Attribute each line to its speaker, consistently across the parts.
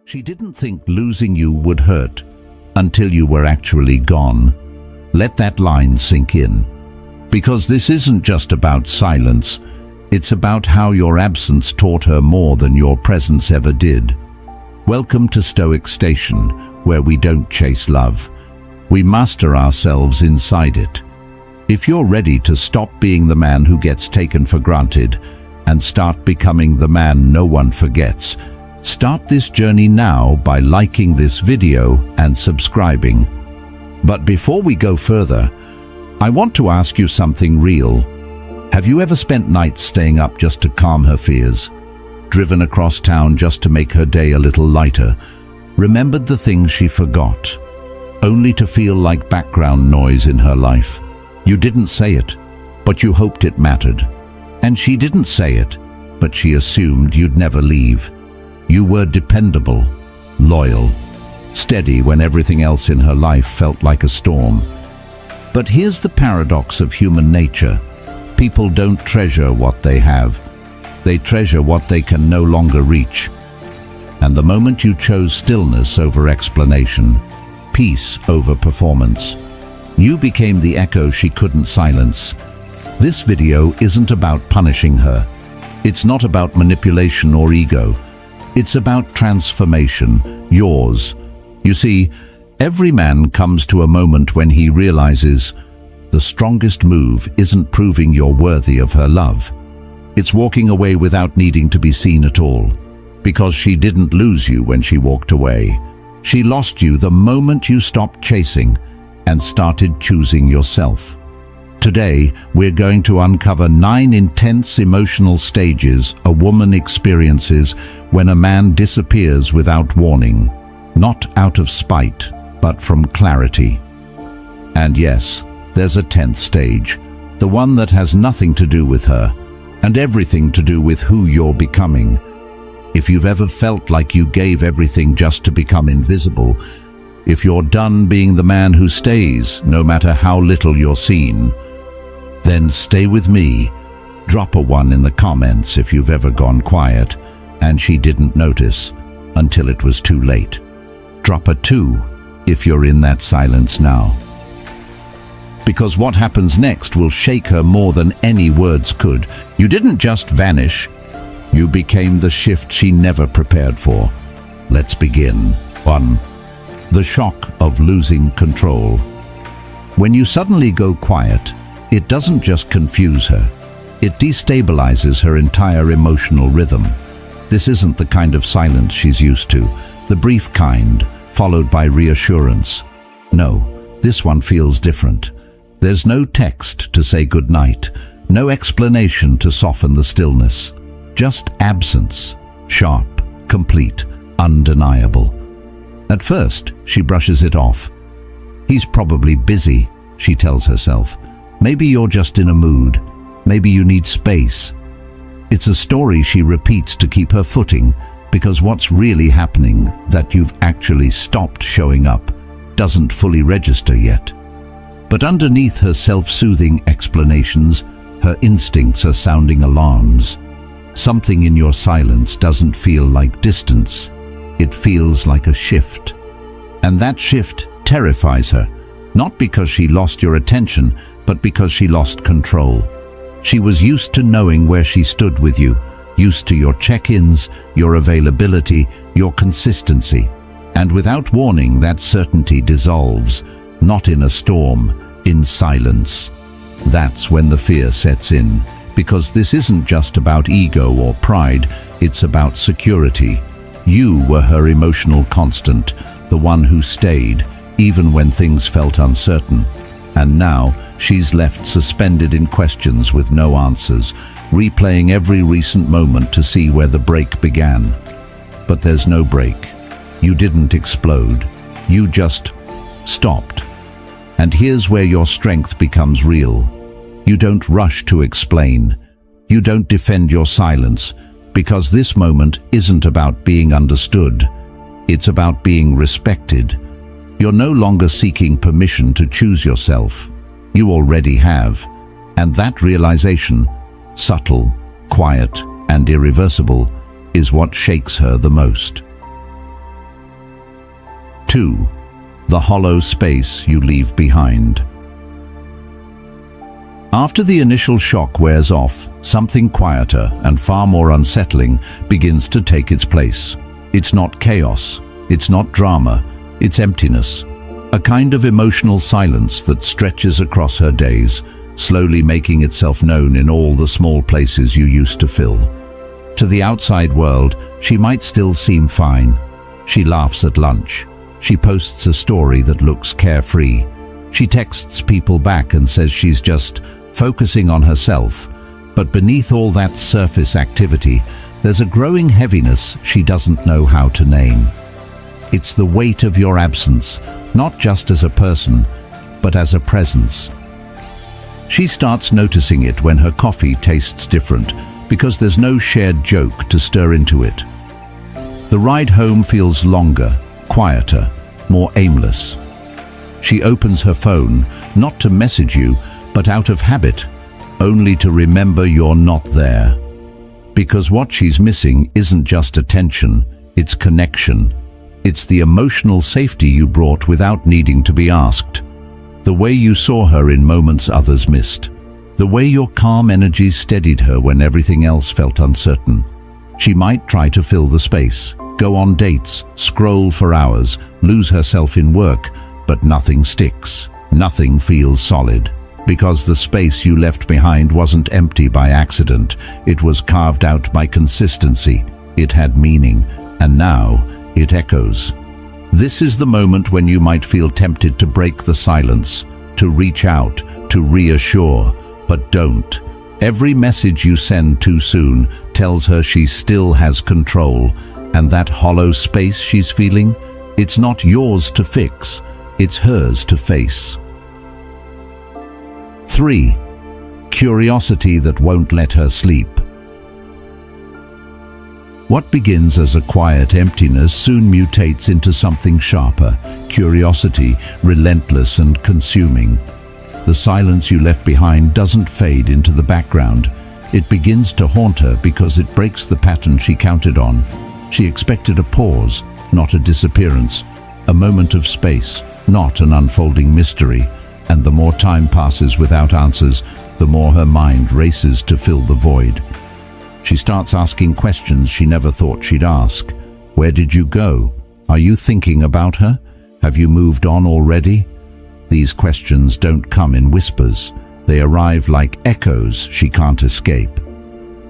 Speaker 1: She didn't think losing you would hurt until you were actually gone. Let that line sink in. Because this isn't just about silence, it's about how your absence taught her more than your presence ever did. Welcome to Stoic Station, where we don't chase love. We master ourselves inside it. If you're ready to stop being the man who gets taken for granted and start becoming the man no one forgets, start this journey now by liking this video and subscribing. But before we go further, I want to ask you something real. Have you ever spent nights staying up just to calm her fears? Driven across town just to make her day a little lighter? Remembered the things she forgot, only to feel like background noise in her life? You didn't say it, but you hoped it mattered. And she didn't say it, but she assumed you'd never leave. You were dependable, loyal, steady when everything else in her life felt like a storm. But here's the paradox of human nature. People don't treasure what they have. They treasure what they can no longer reach. And the moment you chose stillness over explanation, peace over performance, you became the echo she couldn't silence. This video isn't about punishing her. It's not about manipulation or ego. It's about transformation, yours. You see, every man comes to a moment when he realizes the strongest move isn't proving you're worthy of her love. It's walking away without needing to be seen at all. Because she didn't lose you when she walked away. She lost you the moment you stopped chasing and started choosing yourself. Today, we're going to uncover 9 intense emotional stages a woman experiences when a man disappears without warning, not out of spite, but from clarity. And yes, there's a 10th stage, the one that has nothing to do with her, and everything to do with who you're becoming. If you've ever felt like you gave everything just to become invisible, if you're done being the man who stays, no matter how little you're seen, then stay with me. Drop a 1 in the comments if you've ever gone quiet and she didn't notice until it was too late. Drop a 2 if you're in that silence now. Because what happens next will shake her more than any words could. You didn't just vanish. You became the shift she never prepared for. Let's begin. 1. The shock of losing control. When you suddenly go quiet, it doesn't just confuse her. It destabilizes her entire emotional rhythm. This isn't the kind of silence she's used to, the brief kind, followed by reassurance. No, this one feels different. There's no text to say goodnight, no explanation to soften the stillness. Just absence, sharp, complete, undeniable. At first, she brushes it off. He's probably busy, she tells herself. Maybe you're just in a mood. Maybe you need space. It's a story she repeats to keep her footing, because what's really happening, that you've actually stopped showing up, doesn't fully register yet. But underneath her self-soothing explanations, her instincts are sounding alarms. Something in your silence doesn't feel like distance. It feels like a shift. And that shift terrifies her, not because she lost your attention, but because she lost control. She was used to knowing where she stood with you, used to your check-ins, your availability, your consistency. And without warning, that certainty dissolves, not in a storm, in silence. That's when the fear sets in, because this isn't just about ego or pride, it's about security. You were her emotional constant, the one who stayed, even when things felt uncertain. And now, she's left suspended in questions with no answers, replaying every recent moment to see where the break began. But there's no break. You didn't explode. You just stopped. And here's where your strength becomes real. You don't rush to explain. You don't defend your silence, because this moment isn't about being understood. It's about being respected. You're no longer seeking permission to choose yourself. You already have. And that realization, subtle, quiet, and irreversible, is what shakes her the most. 2. The hollow space you leave behind. After the initial shock wears off, something quieter and far more unsettling begins to take its place. It's not chaos, it's not drama, it's emptiness. A kind of emotional silence that stretches across her days, slowly making itself known in all the small places you used to fill. To the outside world, she might still seem fine. She laughs at lunch. She posts a story that looks carefree. She texts people back and says she's just focusing on herself. But beneath all that surface activity, there's a growing heaviness she doesn't know how to name. It's the weight of your absence, not just as a person, but as a presence. She starts noticing it when her coffee tastes different, because there's no shared joke to stir into it. The ride home feels longer, quieter, more aimless. She opens her phone, not to message you, but out of habit, only to remember you're not there. Because what she's missing isn't just attention, it's connection. It's the emotional safety you brought without needing to be asked. The way you saw her in moments others missed. The way your calm energy steadied her when everything else felt uncertain. She might try to fill the space, go on dates, scroll for hours, lose herself in work, but nothing sticks. Nothing feels solid. Because the space you left behind wasn't empty by accident. It was carved out by consistency. It had meaning, and now it echoes. This is the moment when you might feel tempted to break the silence, to reach out, to reassure, but don't. Every message you send too soon tells her she still has control, and that hollow space she's feeling, it's not yours to fix, it's hers to face. 3. Curiosity that won't let her sleep. What begins as a quiet emptiness soon mutates into something sharper, curiosity, relentless and consuming. The silence you left behind doesn't fade into the background. It begins to haunt her because it breaks the pattern she counted on. She expected a pause, not a disappearance, a moment of space, not an unfolding mystery. And the more time passes without answers, the more her mind races to fill the void. She starts asking questions she never thought she'd ask. Where did you go? Are you thinking about her? Have you moved on already? These questions don't come in whispers. They arrive like echoes she can't escape.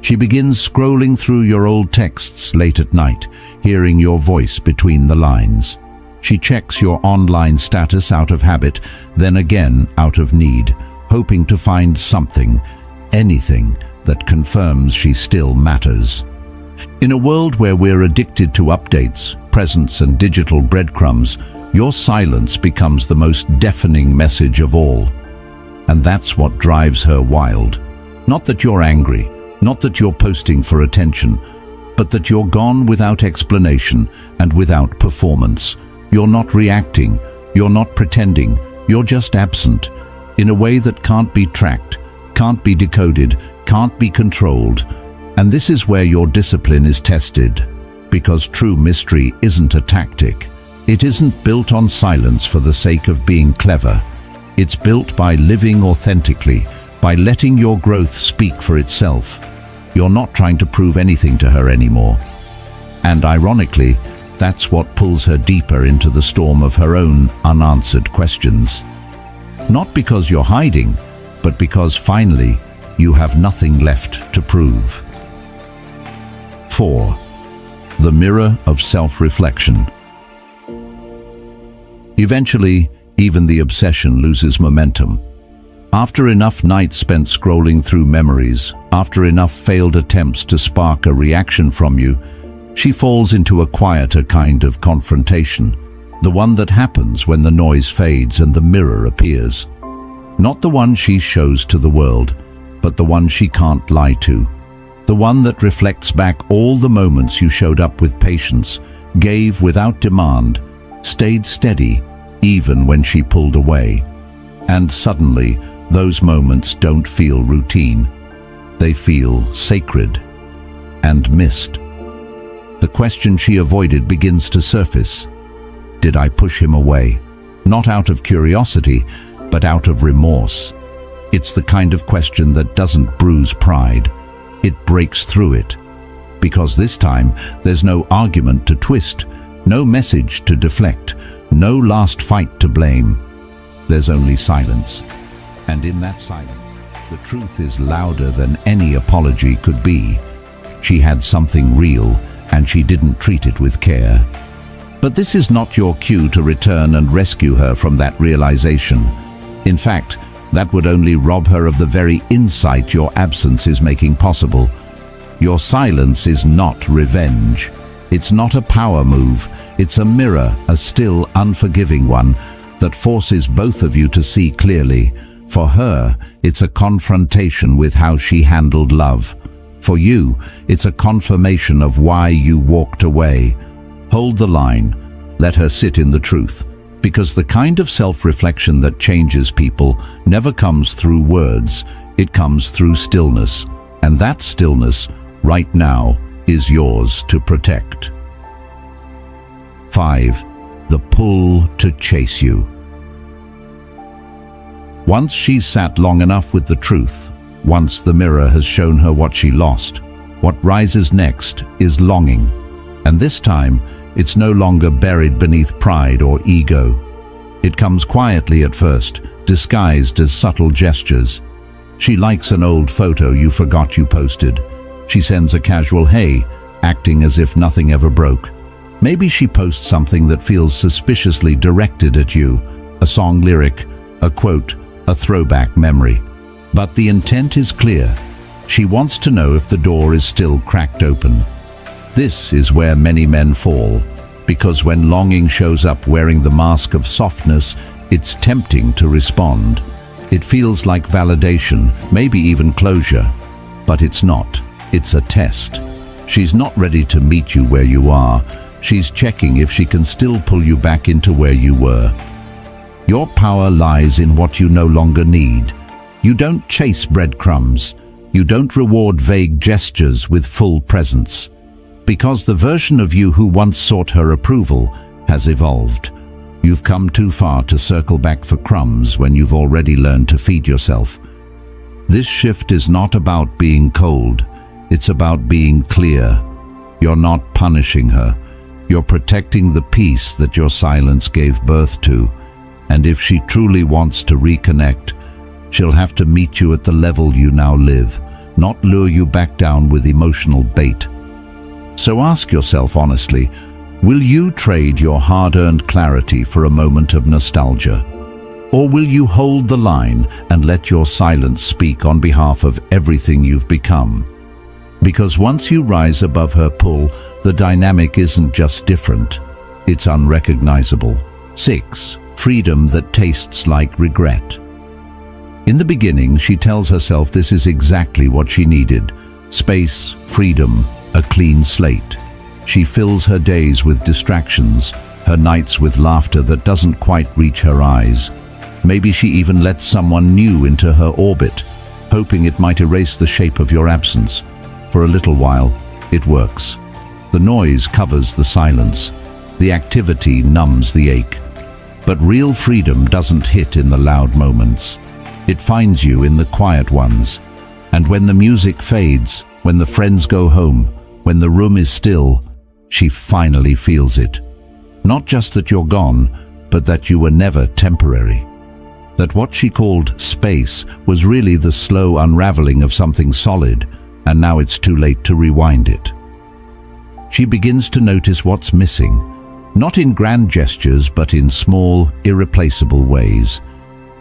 Speaker 1: She begins scrolling through your old texts late at night, hearing your voice between the lines. She checks your online status out of habit, then again out of need, hoping to find something, anything, that confirms she still matters. In a world where we're addicted to updates, presents and digital breadcrumbs, your silence becomes the most deafening message of all. And that's what drives her wild. Not that you're angry, not that you're posting for attention, but that you're gone without explanation and without performance. You're not reacting, you're not pretending, you're just absent, in a way that can't be tracked, can't be decoded, can't be controlled. And this is where your discipline is tested, because true mystery isn't a tactic. It isn't built on silence for the sake of being clever. It's built by living authentically, by letting your growth speak for itself. You're not trying to prove anything to her anymore. And ironically, that's what pulls her deeper into the storm of her own unanswered questions. Not because you're hiding, but because finally you have nothing left to prove. 4. The mirror of self-reflection. Eventually, even the obsession loses momentum. After enough nights spent scrolling through memories, after enough failed attempts to spark a reaction from you, she falls into a quieter kind of confrontation, the one that happens when the noise fades and the mirror appears. Not the one she shows to the world, but the one she can't lie to. The one that reflects back all the moments you showed up with patience, gave without demand, stayed steady, even when she pulled away. And suddenly, those moments don't feel routine. They feel sacred and missed. The question she avoided begins to surface. did I push him away? Not out of curiosity, but out of remorse. It's the kind of question that doesn't bruise pride. It breaks through it. Because this time, there's no argument to twist, no message to deflect, no last fight to blame. There's only silence. And in that silence, the truth is louder than any apology could be. She had something real, and she didn't treat it with care. But this is not your cue to return and rescue her from that realization. In fact, that would only rob her of the very insight your absence is making possible. Your silence is not revenge. It's not a power move. It's a mirror, a still, unforgiving one, that forces both of you to see clearly. For her, it's a confrontation with how she handled love. For you, it's a confirmation of why you walked away. Hold the line. Let her sit in the truth. Because the kind of self-reflection that changes people never comes through words. It comes through stillness. And that stillness, right now, is yours to protect. 5. The pull to chase you. Once she's sat long enough with the truth, once the mirror has shown her what she lost, what rises next is longing. And this time, it's no longer buried beneath pride or ego. It comes quietly at first, disguised as subtle gestures. She likes an old photo you forgot you posted. She sends a casual hey, acting as if nothing ever broke. Maybe she posts something that feels suspiciously directed at you, a song lyric, a quote, a throwback memory. But the intent is clear. She wants to know if the door is still cracked open. This is where many men fall, because when longing shows up wearing the mask of softness, it's tempting to respond. It feels like validation, maybe even closure. But it's not. It's a test. She's not ready to meet you where you are. She's checking if she can still pull you back into where you were. Your power lies in what you no longer need. You don't chase breadcrumbs. You don't reward vague gestures with full presence. Because the version of you who once sought her approval has evolved. You've come too far to circle back for crumbs when you've already learned to feed yourself. This shift is not about being cold. It's about being clear. You're not punishing her. You're protecting the peace that your silence gave birth to. And if she truly wants to reconnect, she'll have to meet you at the level you now live, not lure you back down with emotional bait. So ask yourself honestly, will you trade your hard-earned clarity for a moment of nostalgia? Or will you hold the line and let your silence speak on behalf of everything you've become? Because once you rise above her pull, the dynamic isn't just different, it's unrecognizable. 6. Freedom that tastes like regret. In the beginning, she tells herself this is exactly what she needed. Space, freedom, a clean slate. She fills her days with distractions, her nights with laughter that doesn't quite reach her eyes. Maybe she even lets someone new into her orbit, hoping it might erase the shape of your absence. For a little while, it works. The noise covers the silence. The activity numbs the ache. But real freedom doesn't hit in the loud moments. It finds you in the quiet ones. And when the music fades, when the friends go home, when the room is still, she finally feels it. Not just that you're gone, but that you were never temporary. That what she called space was really the slow unraveling of something solid, and now it's too late to rewind it. She begins to notice what's missing. Not in grand gestures, but in small, irreplaceable ways.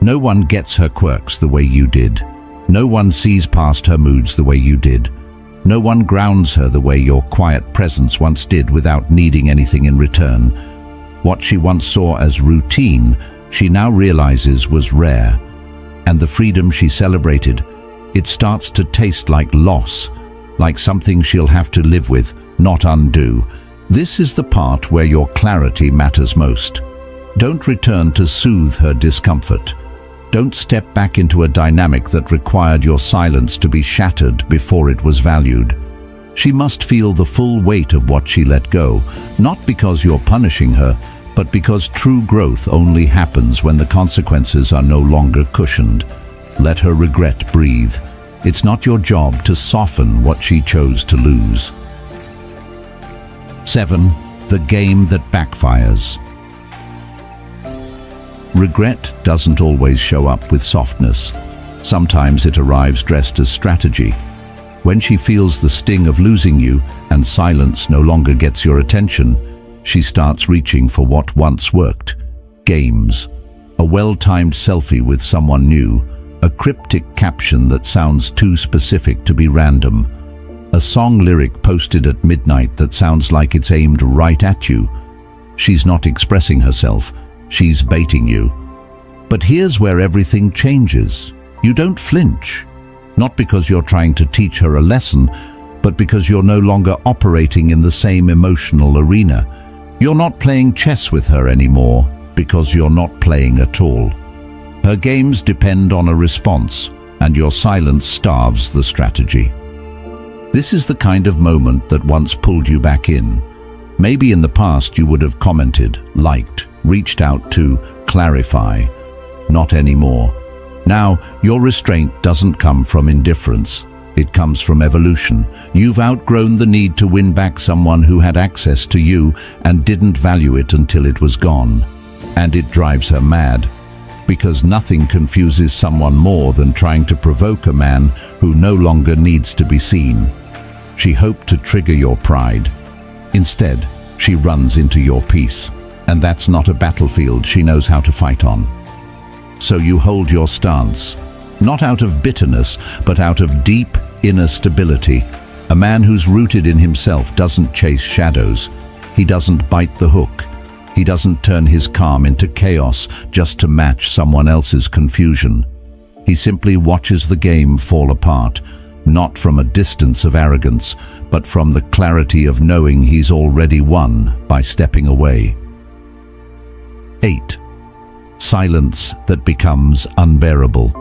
Speaker 1: No one gets her quirks the way you did. No one sees past her moods the way you did. No one grounds her the way your quiet presence once did without needing anything in return. What she once saw as routine, she now realizes was rare. And the freedom she celebrated, it starts to taste like loss, like something she'll have to live with, not undo. This is the part where your clarity matters most. Don't return to soothe her discomfort. Don't step back into a dynamic that required your silence to be shattered before it was valued. She must feel the full weight of what she let go, not because you're punishing her, but because true growth only happens when the consequences are no longer cushioned. Let her regret breathe. It's not your job to soften what she chose to lose. 7. The game that backfires. Regret doesn't always show up with softness. Sometimes it arrives dressed as strategy. When she feels the sting of losing you and silence no longer gets your attention, she starts reaching for what once worked. Games. A well-timed selfie with someone new, a cryptic caption that sounds too specific to be random, a song lyric posted at midnight that sounds like it's aimed right at you. She's not expressing herself, she's baiting you. But here's where everything changes. You don't flinch. Not because you're trying to teach her a lesson, but because you're no longer operating in the same emotional arena. You're not playing chess with her anymore because you're not playing at all. Her games depend on a response, and your silence starves the strategy. This is the kind of moment that once pulled you back in. Maybe in the past you would have commented, liked, reached out to clarify. Not anymore. Now, your restraint doesn't come from indifference. It comes from evolution. You've outgrown the need to win back someone who had access to you and didn't value it until it was gone. And it drives her mad, because nothing confuses someone more than trying to provoke a man who no longer needs to be seen. She hoped to trigger your pride. Instead, she runs into your peace, and that's not a battlefield she knows how to fight on. So you hold your stance, not out of bitterness, but out of deep inner stability. A man who's rooted in himself doesn't chase shadows. He doesn't bite the hook. He doesn't turn his calm into chaos just to match someone else's confusion. He simply watches the game fall apart, not from a distance of arrogance, but from the clarity of knowing he's already won by stepping away. 8. Silence that becomes unbearable.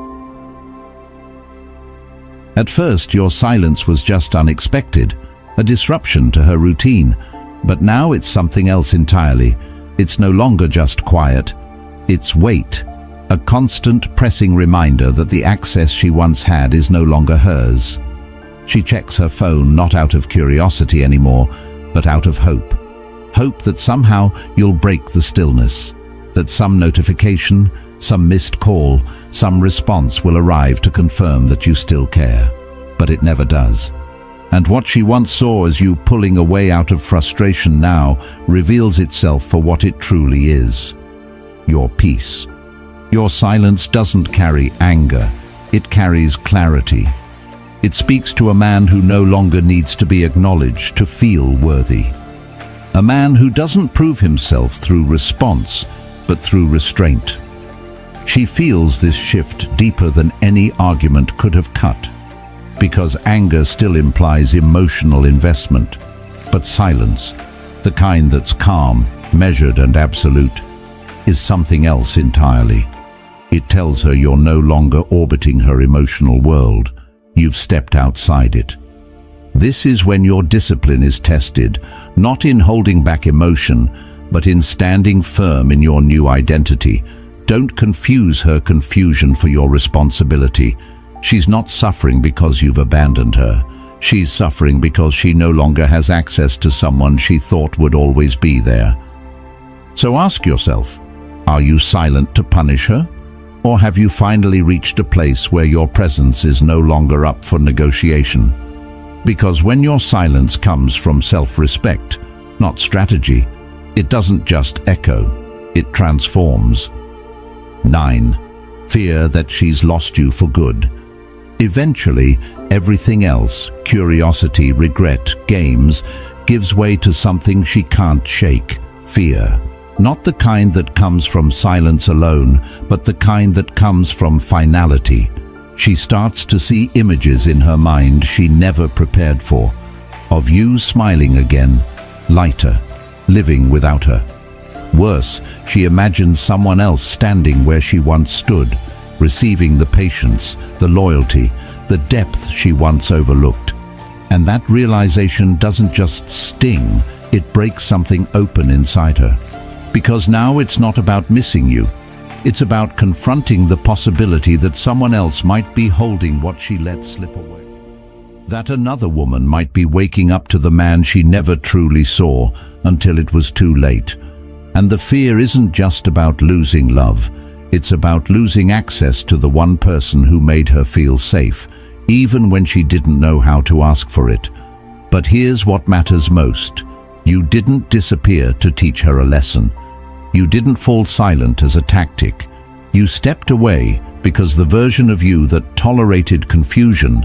Speaker 1: At first, your silence was just unexpected, a disruption to her routine, but now it's something else entirely. It's no longer just quiet, it's weight, a constant pressing reminder that the access she once had is no longer hers. She checks her phone not out of curiosity anymore, but out of hope. Hope that somehow you'll break the stillness, that some notification, some missed call, some response will arrive to confirm that you still care. But it never does. And what she once saw as you pulling away out of frustration now reveals itself for what it truly is: your peace. Your silence doesn't carry anger, it carries clarity. It speaks to a man who no longer needs to be acknowledged to feel worthy. A man who doesn't prove himself through response, but through restraint. She feels this shift deeper than any argument could have cut, because anger still implies emotional investment, but silence, the kind that's calm, measured and absolute, is something else entirely. It tells her you're no longer orbiting her emotional world, you've stepped outside it. This is when your discipline is tested, not in holding back emotion, but in standing firm in your new identity. Don't confuse her confusion for your responsibility. She's not suffering because you've abandoned her. She's suffering because she no longer has access to someone she thought would always be there. So ask yourself, are you silent to punish her? Or have you finally reached a place where your presence is no longer up for negotiation? Because when your silence comes from self-respect, not strategy, it doesn't just echo, it transforms. 9. Fear that she's lost you for good. Eventually, everything else, curiosity, regret, games, gives way to something she can't shake: fear. Not the kind that comes from silence alone, but the kind that comes from finality. She starts to see images in her mind she never prepared for, of you smiling again, lighter, living without her. Worse, she imagines someone else standing where she once stood, receiving the patience, the loyalty, the depth she once overlooked. And that realization doesn't just sting, it breaks something open inside her. Because now it's not about missing you. It's about confronting the possibility that someone else might be holding what she let slip away. That another woman might be waking up to the man she never truly saw until it was too late. And the fear isn't just about losing love. It's about losing access to the one person who made her feel safe, even when she didn't know how to ask for it. But here's what matters most. You didn't disappear to teach her a lesson. You didn't fall silent as a tactic. You stepped away because the version of you that tolerated confusion,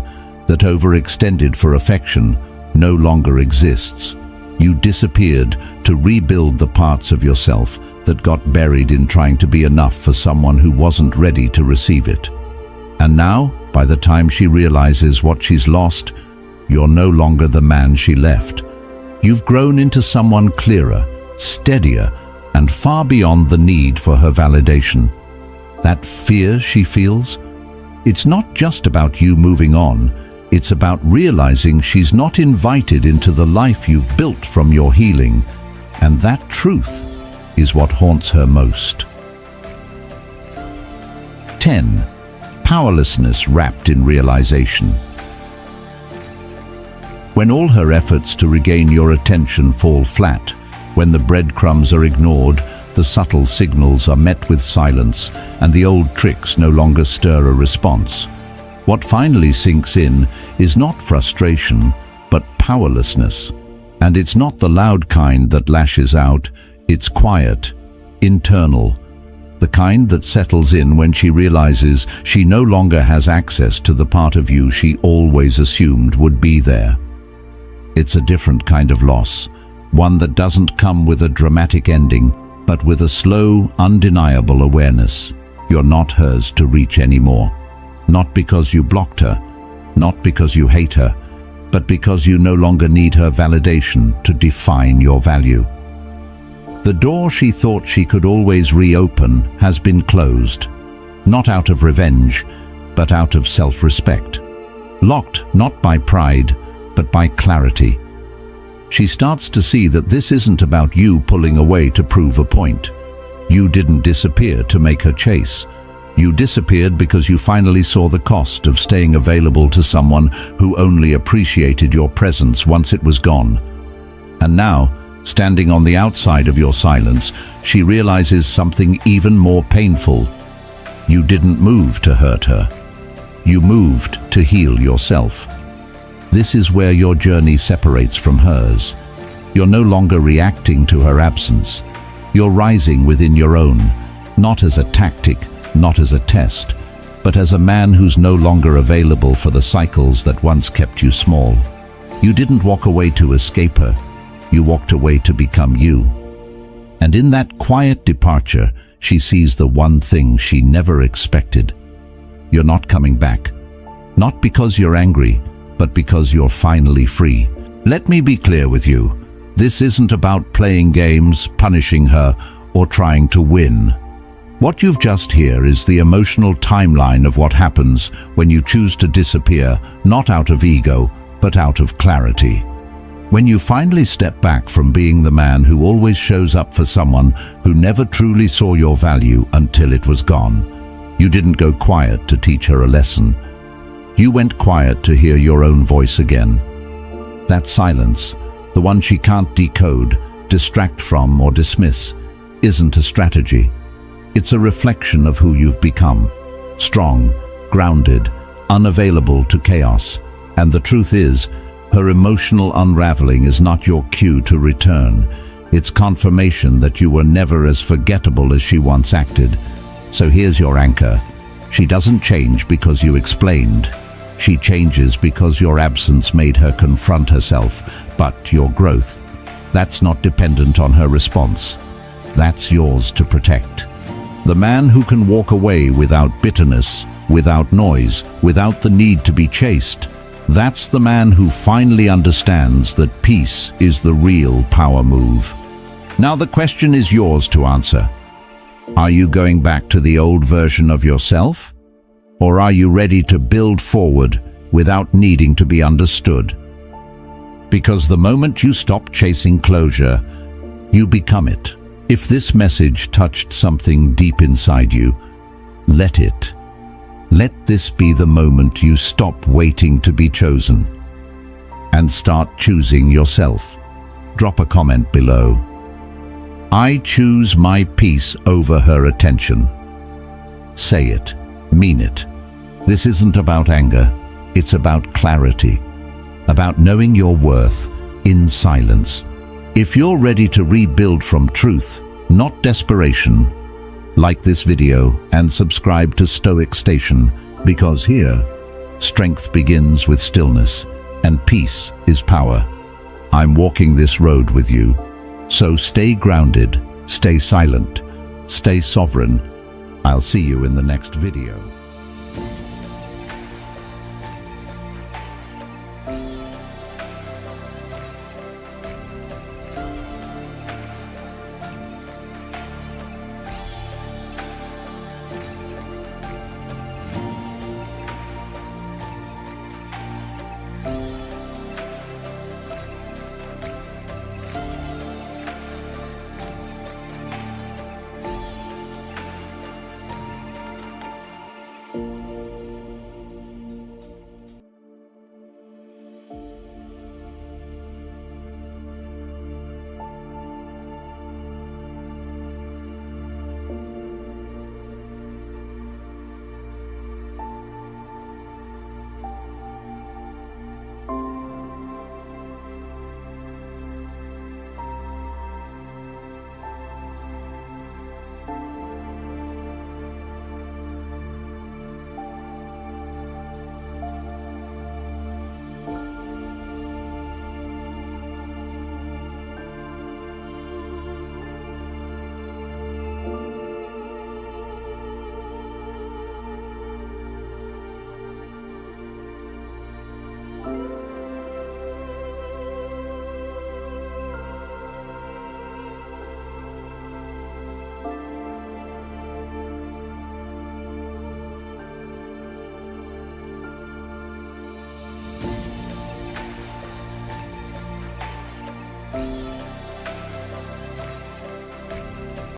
Speaker 1: that overextended for affection, no longer exists. You disappeared to rebuild the parts of yourself that got buried in trying to be enough for someone who wasn't ready to receive it. And now, by the time she realizes what she's lost, you're no longer the man she left. You've grown into someone clearer, steadier, and far beyond the need for her validation. That fear she feels, it's not just about you moving on. It's about realizing she's not invited into the life you've built from your healing, and that truth is what haunts her most. 10. Powerlessness wrapped in realization. When all her efforts to regain your attention fall flat, when the breadcrumbs are ignored, the subtle signals are met with silence, and the old tricks no longer stir a response, what finally sinks in is not frustration, but powerlessness. And it's not the loud kind that lashes out, it's quiet, internal, the kind that settles in when she realizes she no longer has access to the part of you she always assumed would be there. It's a different kind of loss, one that doesn't come with a dramatic ending, but with a slow, undeniable awareness. You're not hers to reach anymore. Not because you blocked her, not because you hate her, but because you no longer need her validation to define your value. The door she thought she could always reopen has been closed, not out of revenge, but out of self-respect. Locked not by pride, but by clarity. She starts to see that this isn't about you pulling away to prove a point. You didn't disappear to make her chase. You disappeared because you finally saw the cost of staying available to someone who only appreciated your presence once it was gone. And now, standing on the outside of your silence, she realizes something even more painful. You didn't move to hurt her. You moved to heal yourself. This is where your journey separates from hers. You're no longer reacting to her absence. You're rising within your own, not as a tactic, not as a test, but as a man who's no longer available for the cycles that once kept you small. You didn't walk away to escape her. You walked away to become you. And in that quiet departure, she sees the one thing she never expected. You're not coming back. Not because you're angry, but because you're finally free. Let me be clear with you. This isn't about playing games, punishing her, or trying to win. What you've just heard is the emotional timeline of what happens when you choose to disappear, not out of ego, but out of clarity. When you finally step back from being the man who always shows up for someone who never truly saw your value until it was gone. You didn't go quiet to teach her a lesson. You went quiet to hear your own voice again. That silence, the one she can't decode, distract from, or dismiss, isn't a strategy. It's a reflection of who you've become. Strong, grounded, unavailable to chaos. And the truth is, her emotional unraveling is not your cue to return. It's confirmation that you were never as forgettable as she once acted. So here's your anchor. She doesn't change because you explained. She changes because your absence made her confront herself, but your growth. That's not dependent on her response. That's yours to protect. The man who can walk away without bitterness, without noise, without the need to be chased, that's the man who finally understands that peace is the real power move. Now the question is yours to answer. Are you going back to the old version of yourself? Or are you ready to build forward without needing to be understood? Because the moment you stop chasing closure, you become it. If this message touched something deep inside you, let it. Let this be the moment you stop waiting to be chosen and start choosing yourself. Drop a comment below. I choose my peace over her attention. Say it. Mean it. This isn't about anger. It's about clarity. About knowing your worth in silence. If you're ready to rebuild from truth, not desperation, like this video and subscribe to Stoic Station, because here, strength begins with stillness and peace is power. I'm walking this road with you, so stay grounded, stay silent, stay sovereign. I'll see you in the next video.